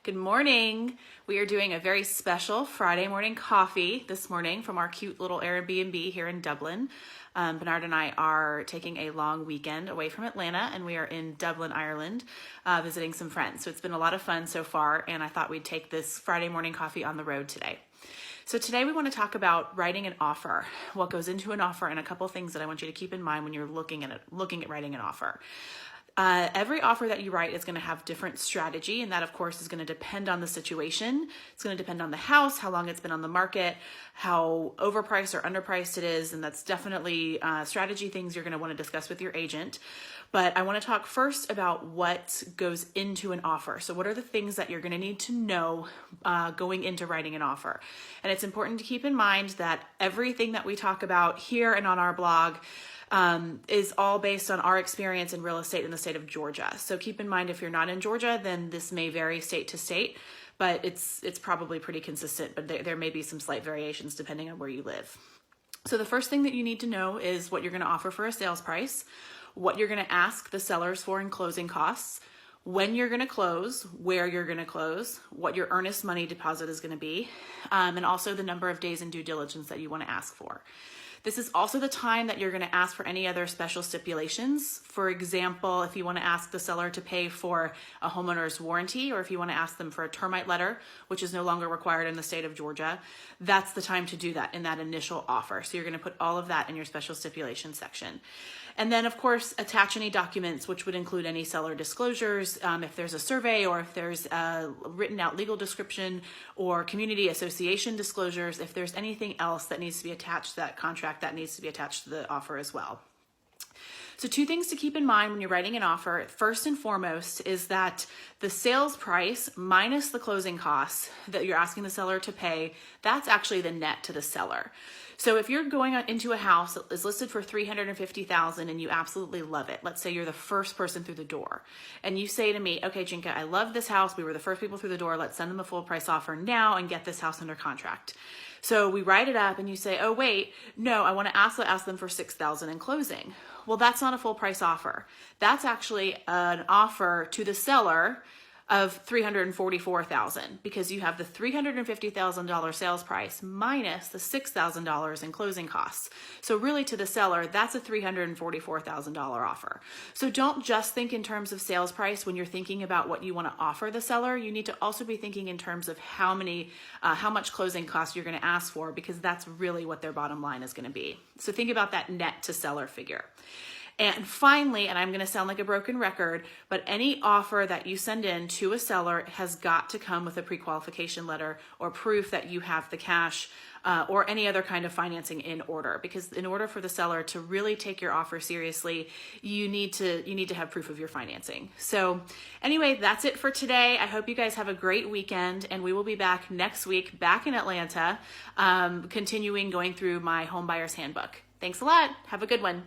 Good morning. We are doing a very special Friday morning coffee this morning from our cute little Airbnb here in Dublin. Bernard and I are taking a long weekend away from Atlanta, and we are in Dublin, Ireland, visiting some friends. So it's been a lot of fun so far, and I thought we'd take this Friday morning coffee on the road today. So today we want to talk about writing an offer, what goes into an offer, and a couple things that I want you to keep in mind when you're looking at writing an offer. Every offer that you write is going to have different strategy, and that of course is going to depend on the situation. It's going to depend on the house, how long it's been on the market, how overpriced or underpriced it is, and that's definitely strategy things you're going to want to discuss with your agent. But I want to talk first about what goes into an offer. So what are the things that you're going to need to know going into writing an offer? And it's important to keep in mind that everything that we talk about here and on our blog is all based on our experience in real estate in the state of Georgia. So keep in mind, if you're not in Georgia, then this may vary state to state, but it's probably pretty consistent, but there may be some slight variations depending on where you live. So the first thing that you need to know is what you're going to offer for a sales price, what you're going to ask the sellers for in closing costs, when you're going to close, where you're going to close, what your earnest money deposit is going to be, and also the number of days in due diligence that you want to ask for. This is also the time that you're going to ask for any other special stipulations. For example, if you want to ask the seller to pay for a homeowner's warranty, or if you want to ask them for a termite letter, which is no longer required in the state of Georgia, that's the time to do that in that initial offer. So you're going to put all of that in your special stipulation section. And then, of course, attach any documents, which would include any seller disclosures, if there's a survey or if there's a written out legal description or community association disclosures, if there's anything else that needs to be attached to that contract, that needs to be attached to the offer as well. So two things to keep in mind when you're writing an offer. First and foremost is that the sales price minus the closing costs that you're asking the seller to pay, that's actually the net to the seller. So if you're going into a house that is listed for $350,000 and you absolutely love it, let's say you're the first person through the door, and you say to me, okay, Jinka, I love this house. We were the first people through the door. Let's send them a full price offer now and get this house under contract. So we write it up and you say, oh, wait, no, I want to ask them for $6,000 in closing. Well, that's not a full price offer. That's actually an offer to the seller of $344,000 because you have the $350,000 sales price minus the $6,000 in closing costs. So really to the seller, that's a $344,000 offer. So don't just think in terms of sales price when you're thinking about what you want to offer the seller. You need to also be thinking in terms of how much closing costs you're going to ask for, because that's really what their bottom line is going to be. So think about that net to seller figure. And finally, and I'm going to sound like a broken record, but any offer that you send in to a seller has got to come with a pre-qualification letter or proof that you have the cash or any other kind of financing in order. Because in order for the seller to really take your offer seriously, you need to have proof of your financing. So anyway, that's it for today. I hope you guys have a great weekend, and we will be back next week, back in Atlanta, continuing going through my home buyer's handbook. Thanks a lot. Have a good one.